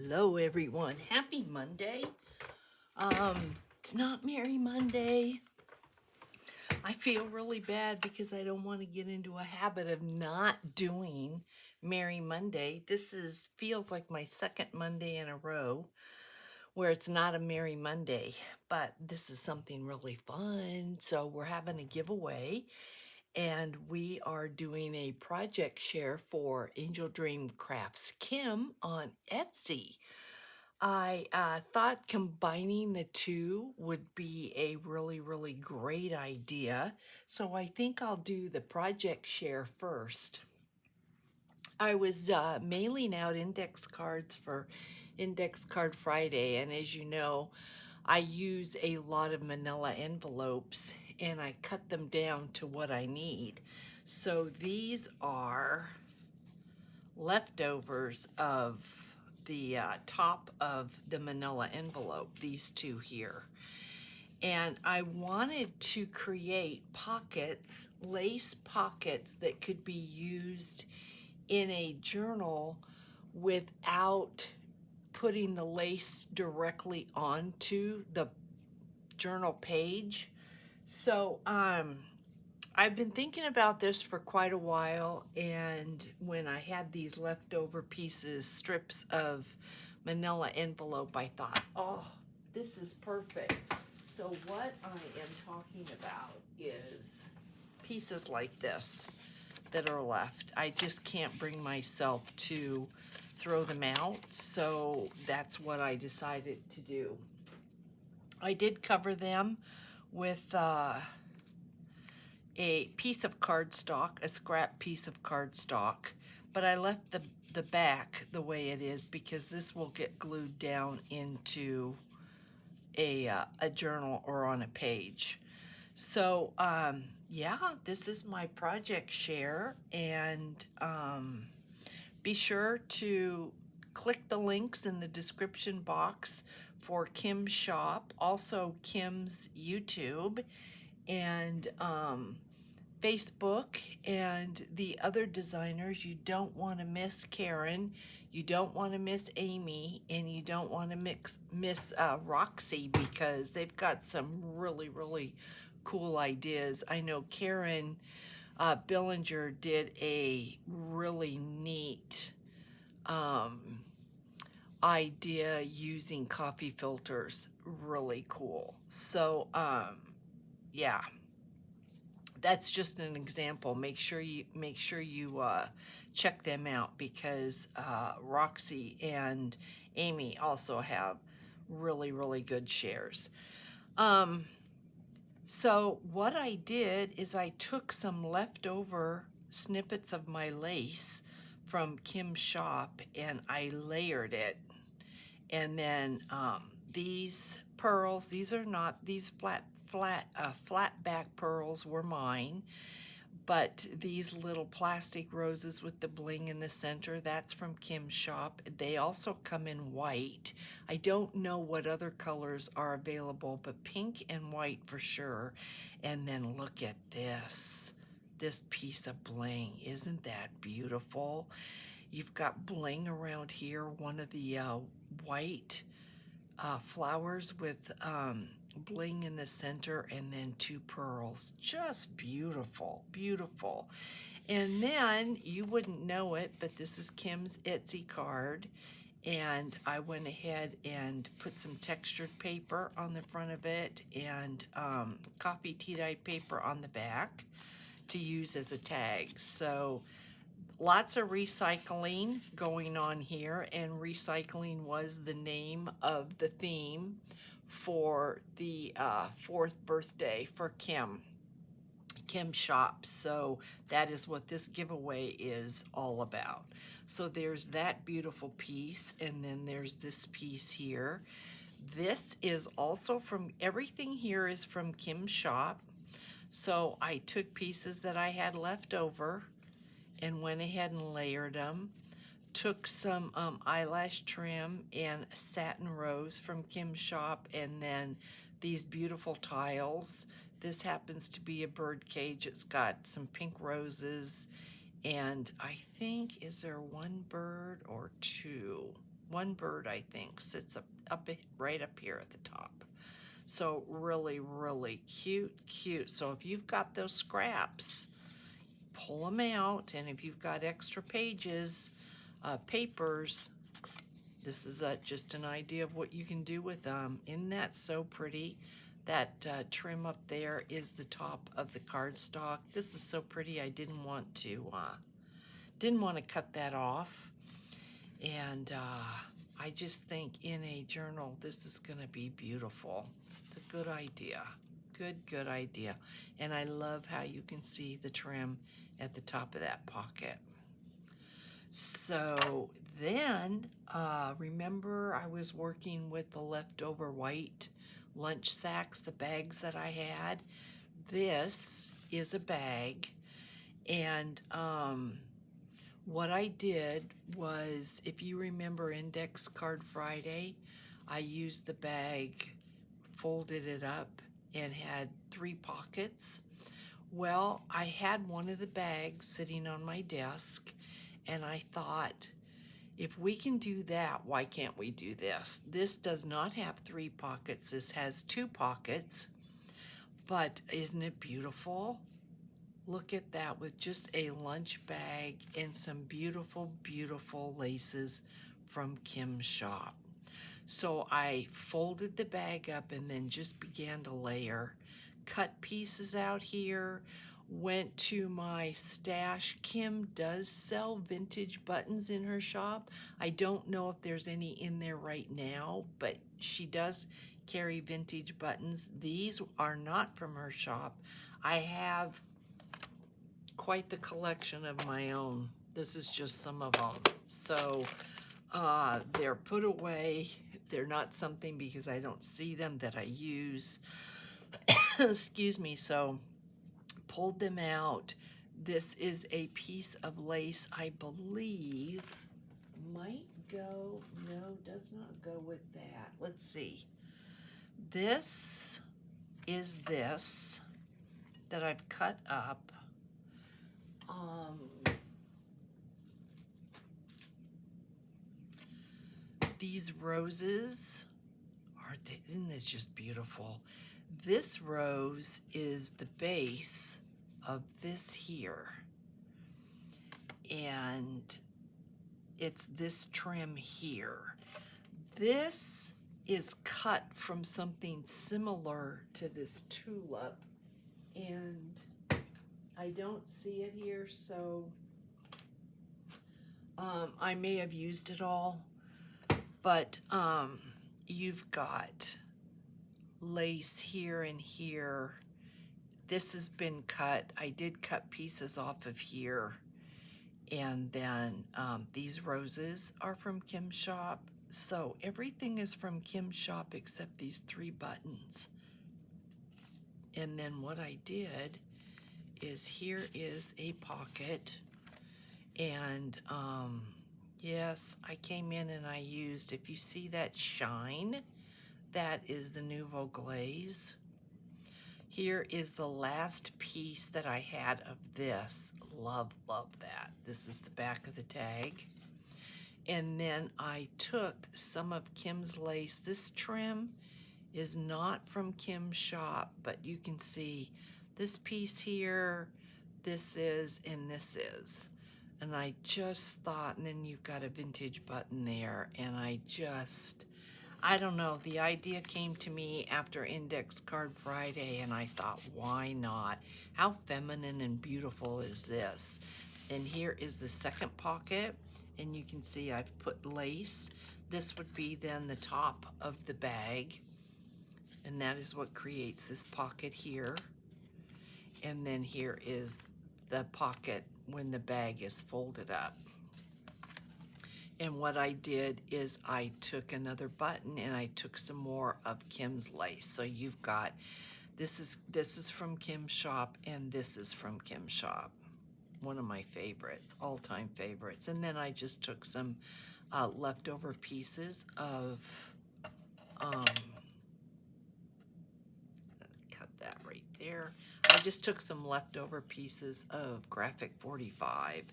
Hello everyone. Happy Monday. It's not Merry Monday. I feel really bad because I don't want to get into a habit of not doing Merry Monday. Feels like my second Monday in a row where it's not a Merry Monday, but this is something really fun. So we're having a giveaway and we are doing a project share for AngeldreamCraftsKim on Etsy. I thought combining the two would be a really great idea. So I think I'll do the project share first. I was mailing out index cards for Index Card Friday, and as you know, I use a lot of manila envelopes and I cut them down to what I need. So these are leftovers of the top of the manila envelope, these two here. And I wanted to create pockets, lace pockets that could be used in a journal without putting the lace directly onto the journal page. So I've been thinking about this for quite a while, and when I had these leftover pieces, strips of manila envelope, I thought, oh, this is perfect. So what I am talking about is pieces like this that are left. I just can't bring myself to throw them out, so that's what I decided to do. I did cover them with a piece of cardstock, a scrap piece of cardstock, but I left the back the way it is because this will get glued down into a journal or on a page. So yeah, this is my project share, and be sure to click the links in the description box for Kim's shop, also Kim's YouTube, and Facebook, and the other designers. You don't want to miss Karen, you don't want to miss Amy, and you don't want to miss Roxy, because they've got some really cool ideas. I know Karen Billinger did a really neat idea using coffee filters. Really cool. So yeah, that's just an example. Make sure you check them out, because Roxy and Amy also have really good shares. So what I did is I took some leftover snippets of my lace from Kim's shop and I layered it. And then these pearls, these are not, these flat back pearls were mine, but these little plastic roses with the bling in the center, that's from Kim's shop. They also come in white. I don't know what other colors are available, but pink and white for sure. And then look at this piece of bling. Isn't that beautiful? You've got bling around here, one of the white flowers with bling in the center, and then two pearls. Just beautiful. And then you wouldn't know it, but this is Kim's Etsy card, and I went ahead and put some textured paper on the front of it and coffee tea-dyed paper on the back to use as a tag. So lots of recycling going on here, and recycling was the name of the theme for the 4th birthday for Kim's shop. So that is what this giveaway is all about. So there's that beautiful piece, and then there's this piece here. This is also from, everything here is from Kim's shop. So I took pieces that I had left over and went ahead and layered them. Took some eyelash trim and satin rose from Kim's shop, and then these beautiful tiles. This happens to be a bird cage. It's got some pink roses, and I think, is there one bird or two? One bird, I think, sits right up here at the top. So really, really cute. So if you've got those scraps, pull them out, and if you've got extra pages, papers, this is just an idea of what you can do with them. Isn't that so pretty? That trim up there is the top of the cardstock. This is so pretty. I didn't want to cut that off, and I just think in a journal this is going to be beautiful. It's a good idea. Good idea. And I love how you can see the trim at the top of that pocket. So then, remember I was working with the leftover white lunch sacks, the bags that I had. This is a bag, and what I did was, if you remember Index Card Friday, I used the bag, folded it up, and had 3 pockets. Well, I had one of the bags sitting on my desk, and I thought, if we can do that, why can't we do this? This does not have 3 pockets. This has 2 pockets, but isn't it beautiful? Look at that, with just a lunch bag and some beautiful, beautiful laces from Kim's shop. So I folded the bag up and then just began to layer. Cut pieces out here, went to my stash. Kim does sell vintage buttons in her shop. I don't know if there's any in there right now, but she does carry vintage buttons. These are not from her shop. I have quite the collection of my own. This is just some of them. So they're put away. They're not something, because I don't see them, that I use. Excuse me. So pulled them out. This is a piece of lace, I believe might go, no, does not go with that. Let's see. This is this that I've cut up. These roses, isn't this just beautiful? This rose is the base of this here, and it's this trim here. This is cut from something similar to this tulip, and I don't see it here, so I may have used it all, but you've got lace here and here. This has been cut. I did cut pieces off of here, and then these roses are from Kim's shop. So everything is from Kim's shop except these 3 buttons. And then what I did is, here is a pocket, and yes, I came in and I used, if you see that shine, that is the Nouveau Glaze. Here is the last piece that I had of this. Love that. This is the back of the tag. And then I took some of Kim's lace. This trim is not from Kim's shop, but you can see this piece here, this is, and this is. And I just thought, and then you've got a vintage button there, and I don't know, the idea came to me after Index Card Friday, and I thought, why not? How feminine and beautiful is this? And here is the second pocket, and you can see I've put lace. This would be then the top of the bag, and that is what creates this pocket here. And then here is the pocket when the bag is folded up. And what I did is I took another button and I took some more of Kim's lace. So you've got, this is from Kim's shop, and this is from Kim's shop. One of my favorites, all-time favorites. And then I just took some leftover pieces of, cut that right there. I just took some leftover pieces of Graphic 45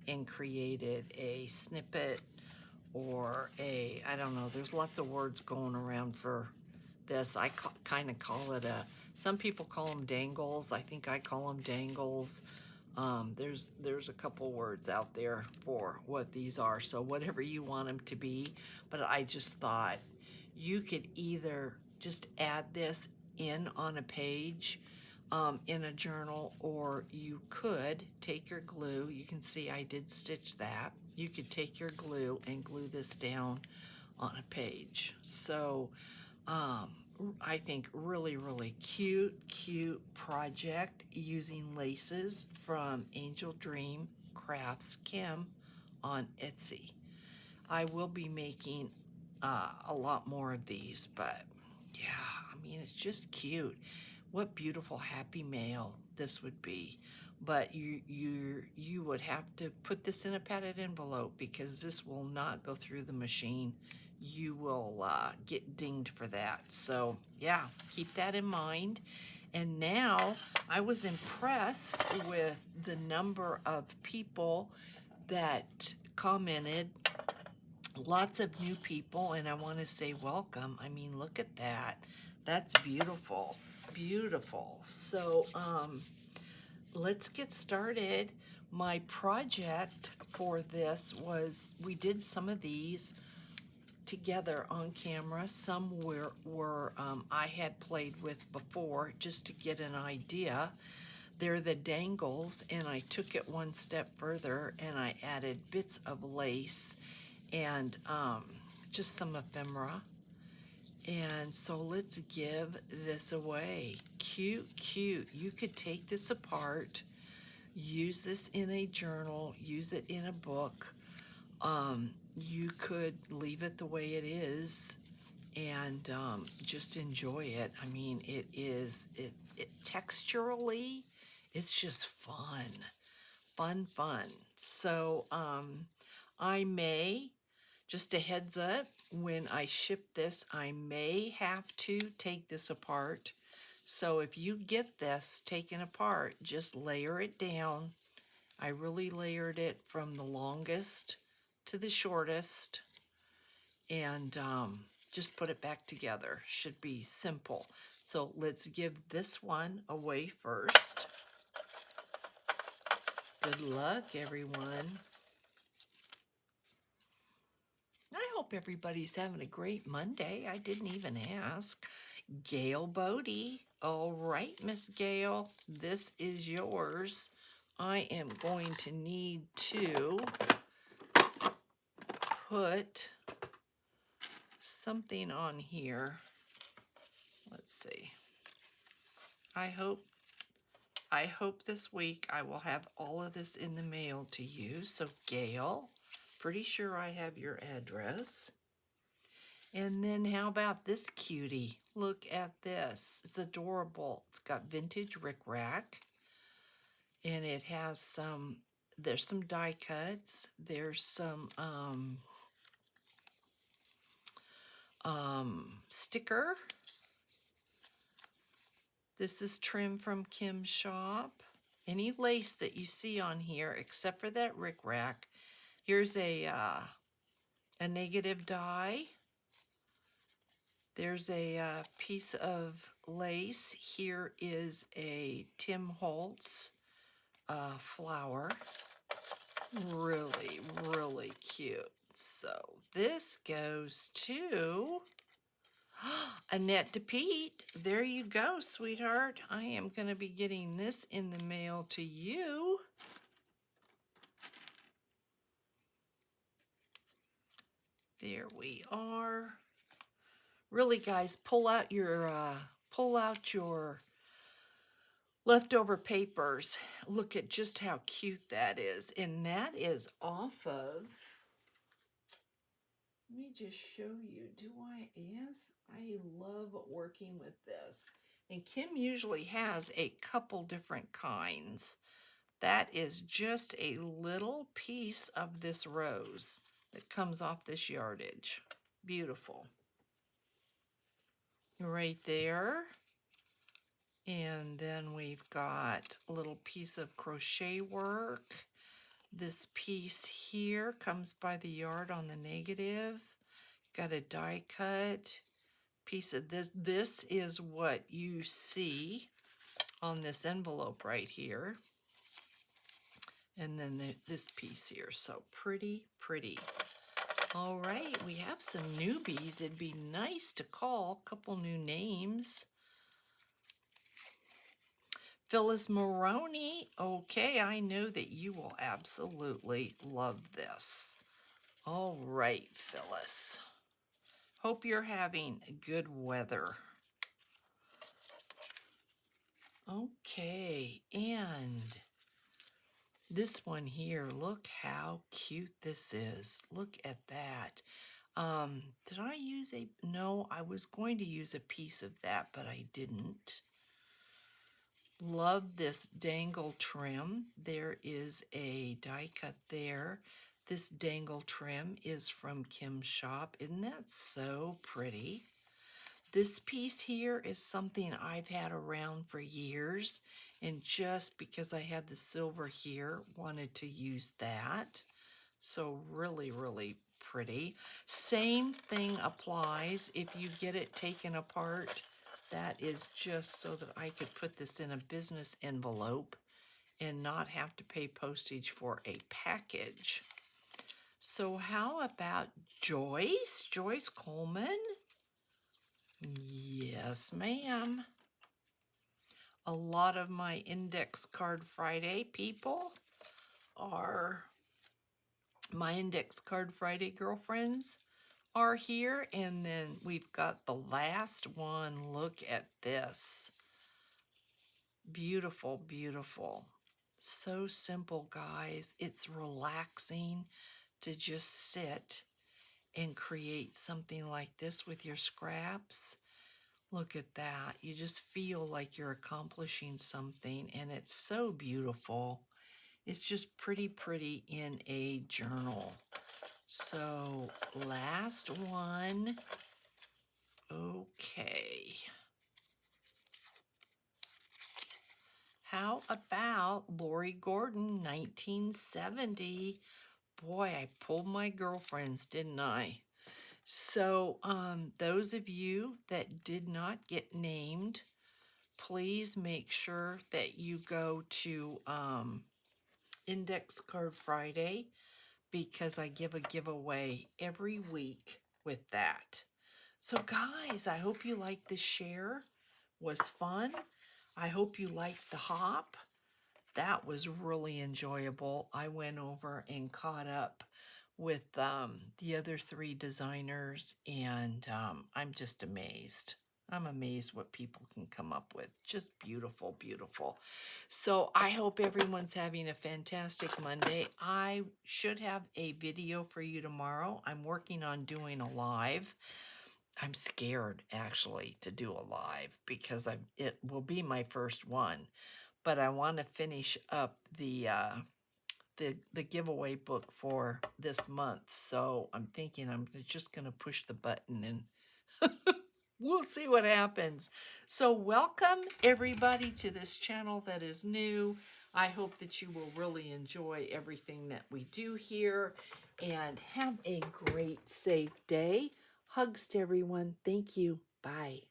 and created a snippet or I don't know, there's lots of words going around for this. I kind of call it some people call them dangles. I think I call them dangles. There's a couple words out there for what these are, so whatever you want them to be. But I just thought you could either just add this in on a page in a journal, or you could take your glue. You can see I did stitch that. You could take your glue and glue this down on a page. So I think really, really cute project using laces from AngeldreamCraftsKim on Etsy. I will be making a lot more of these, but yeah, I mean, it's just cute. What beautiful happy mail this would be. But you would have to put this in a padded envelope because this will not go through the machine. You will get dinged for that. So yeah, keep that in mind. And now I was impressed with the number of people that commented. Lots of new people, and I want to say welcome. I mean, look at that. That's beautiful. Beautiful. So let's get started. My project for this was, we did some of these together on camera. Some were I had played with before just to get an idea. They're the dangles, and I took it one step further and I added bits of lace and just some ephemera. And so let's give this away. Cute, cute. You could take this apart, use this in a journal, use it in a book. You could leave it the way it is and just enjoy it. I mean, it texturally, it's just fun. So I may, just a heads up, when I ship this, I may have to take this apart. So if you get this taken apart, just layer it down. I really layered it from the longest to the shortest, and just put it back together. Should be simple. So let's give this one away first. Good luck, everyone. I hope everybody's having a great Monday. I didn't even ask. Gail Bodie. All right, Miss Gail, this is yours. I am going to need to put something on here. Let's see. I hope this week I will have all of this in the mail to you. So Gail, pretty sure I have your address. And then how about this cutie? Look at this. It's adorable. It's got vintage rickrack. And it has there's some die cuts. There's some sticker. This is trim from Kim's shop. Any lace that you see on here, except for that rickrack, here's a negative die. There's a piece of lace. Here is a Tim Holtz flower. Really, really cute. So this goes to Annette DePete. There you go, sweetheart. I am going to be getting this in the mail to you. There we are. Really, guys, pull out your leftover papers. Look at just how cute that is. And that is off of, let me just show you. Yes, I love working with this. And Kim usually has a couple different kinds. That is just a little piece of this rose that comes off this yardage. Beautiful. Right there. And then we've got a little piece of crochet work. This piece here comes by the yard on the negative. Got a die cut piece of this. This is what you see on this envelope right here. And then this piece here. So pretty, pretty. All right, we have some newbies. It'd be nice to call a couple new names. Phyllis Maroney. Okay, I know that you will absolutely love this. All right, Phyllis. Hope you're having good weather. Okay, and this one here, look how cute this is. Look at that. Did I use no, I was going to use a piece of that, but I didn't. Love this dangle trim. There is a die cut there. This dangle trim is from Kim's shop. Isn't that so pretty? This piece here is something I've had around for years, and just because I had the silver here, wanted to use that. So really, really pretty. Same thing applies if you get it taken apart. That is just so that I could put this in a business envelope and not have to pay postage for a package. So how about Joyce? Joyce Coleman? Yes, ma'am. A lot of my Index Card Friday people are, my Index Card Friday girlfriends are here. And then we've got the last one. Look at this. Beautiful, beautiful. So simple, guys. It's relaxing to just sit and create something like this with your scraps. Look at that. You just feel like you're accomplishing something, and it's so beautiful. It's just pretty, pretty in a journal. So last one. Okay. How about Lori Gordon, 1970? Boy, I pulled my girlfriends, didn't I? So those of you that did not get named, please make sure that you go to Index Card Friday, because I give a giveaway every week with that. So guys, I hope you liked this share. Was fun. I hope you liked the hop. That was really enjoyable. I went over and caught up with the other three designers, and I'm just amazed. I'm amazed what people can come up with. Just beautiful, beautiful. So I hope everyone's having a fantastic Monday. I should have a video for you tomorrow. I'm working on doing a live. I'm scared, actually, to do a live because it will be my first one. But I want to finish up the giveaway book for this month. So I'm thinking I'm just going to push the button and we'll see what happens. So welcome everybody to this channel that is new. I hope that you will really enjoy everything that we do here, and have a great, safe day. Hugs to everyone. Thank you. Bye.